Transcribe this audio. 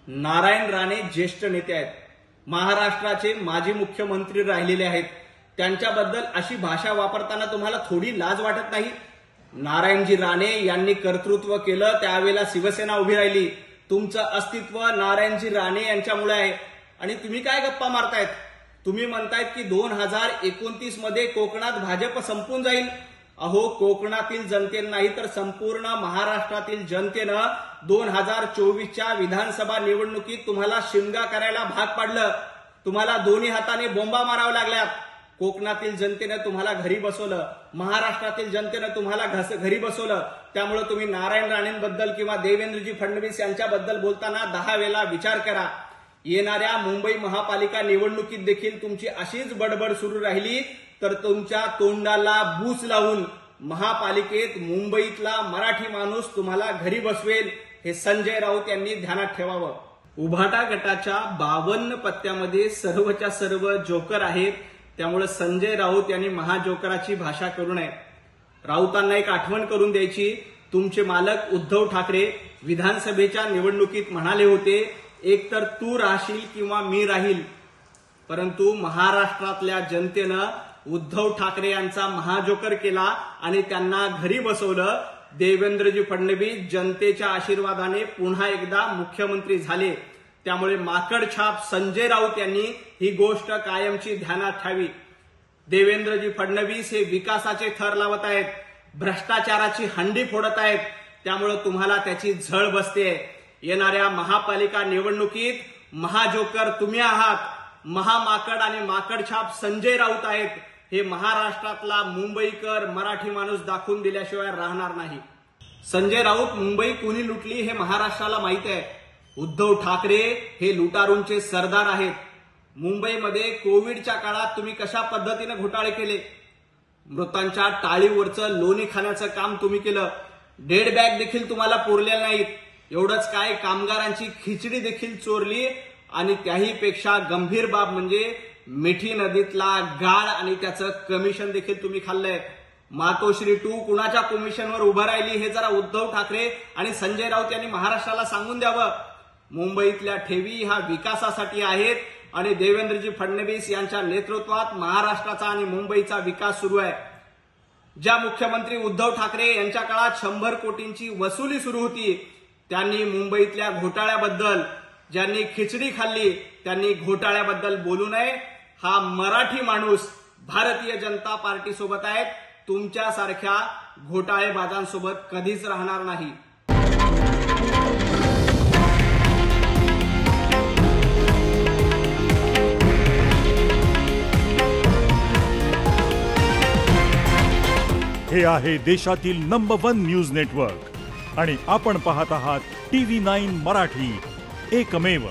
नारायण राणे ज्येष्ठ नेते आहेत, महाराष्ट्राचे माजी मुख्यमंत्री राहिलेले आहेत. त्यांच्याबद्दल अशी भाषा वापरताना तुम्हाला थोडी लाज वाटत नाही? नारायणजी राणे यांनी कर्तृत्व केलं, त्यावेळेला शिवसेना उभी राहिली. तुमचं अस्तित्व नारायणजी राणे यांच्यामुळे आहे. आणि तुम्ही काय गप्पा मारतायत? तुम्ही म्हणतायत की 2029 मध्ये कोकणात भाजप संपून जाईल. अहो, कोकणातील जनतेनं नाही तर संपूर्ण महाराष्ट्रातील जनतेनं 2024च्या विधानसभा निवडणुकीत तुम्हाला शिमगा करायला भाग पाडलं. तुम्हाला दोन्ही हाताने बोंबा माराव्या लागल्यात. कोकणातील जनतेनं तुम्हाला घरी बसवलं, महाराष्ट्रातील जनतेनं तुम्हाला घरी बसवलं. त्यामुळे तुम्ही नारायण राणेंबद्दल किंवा देवेंद्रजी फडणवीस यांच्याबद्दल बोलताना 10 वेळा विचार करा. येणाऱ्या मुंबई महापालिका निवडणुकीत देखील तुमची अशीच बडबड सुरू राहिली तर तुमच्या तोंडाला बूस लावून महापालिकेत मुंबईतला मराठी माणूस तुम्हाला घरी बसवेल, हे संजय राऊत यांनी ध्यानात ठेवावं. उभाटा गटाच्या 52 पत्त्यामध्ये सर्वच्या सर्व जोकर आहेत. त्यामुळे संजय राऊत यांनी महाजोकराची भाषा करू नये. राऊतांना एक आठवण करून द्यायची. तुमचे मालक उद्धव ठाकरे विधानसभेच्या निवडणुकीत म्हणाले होते, एक तर तू राहशील किंवा मी राहील. परंतु महाराष्ट्रातल्या जनतेनं उद्धव ठाकरे यांचा महाजोकर केला आणि त्यांना घरी बसवलं. देवेंद्रजी फडणवीस जनतेच्या आशीर्वादाने पुन्हा एकदा मुख्यमंत्री झाले. त्यामुळे माकडछाप संजय राऊत यांनी ही गोष्ट कायमची ध्यानात ठेवावी. देवेंद्रजी फडणवीस हे विकासाचे थर लावत आहेत, भ्रष्टाचाराची हंडी फोडत आहेत. त्यामुळे तुम्हाला त्याची झळ बसते. येणाऱ्या महापालिका निवडणुकीत महाजोकर तुम्ही आहात, महामाकड आणि माकडछाप संजय राऊत आहेत. हे महाराष्ट्रातला मुंबईकर मराठी माणूस दाखवून दिल्याशिवाय राहणार नाही. संजय राऊत मुंबई कुणी लुटली हे महाराष्ट्राला माहित आहे. उद्धव ठाकरे हे लुटारूंचे सरदार आहेत. मुंबईमध्ये कोविडच्या काळात तुम्ही कशा पद्धतीने घोटाळे केले, मृतांच्या टाळीवरचं लोणी खाण्याचं काम तुम्ही केलं. डेड बॅग देखील तुम्हाला पुरलेल्या नाहीत. एवढंच काय, कामगारांची खिचडी देखील चोरली. आणि त्याही पेक्षा गंभीर बाब म्हणजे मिठी नदीतला गाळ आणि त्याचं कमिशन देखील तुम्ही खाल्लंय. मातोश्री 2 कुणाच्या कमिशनवर उभं राहिली हे जरा उद्धव ठाकरे आणि संजय राऊत यांनी महाराष्ट्राला सांगून द्यावं. मुंबईतल्या ठेवी ह्या विकासासाठी आहेत आणि देवेंद्रजी फडणवीस यांच्या नेतृत्वात महाराष्ट्राचा आणि मुंबईचा विकास सुरू आहे. ज्या मुख्यमंत्री उद्धव ठाकरे यांच्या काळात 100 कोटींची वसुली सुरू होती, त्यांनी मुंबईतल्या घोटाळ्याबद्दल, ज्यांनी खिचडी खाल्ली त्यांनी घोटाळ्याबद्दल बोलू नये. हा मराठी माणूस भारतीय जनता पार्टी सोबत आहे, तुमच्यासारख्या घोटाळेबाजांसोबत कधीच राहणार नाही. हे आहे देशातील नंबर 1 न्यूज नेटवर्क आणि आपण पाहत आहात TV9 मराठी, एकमेव.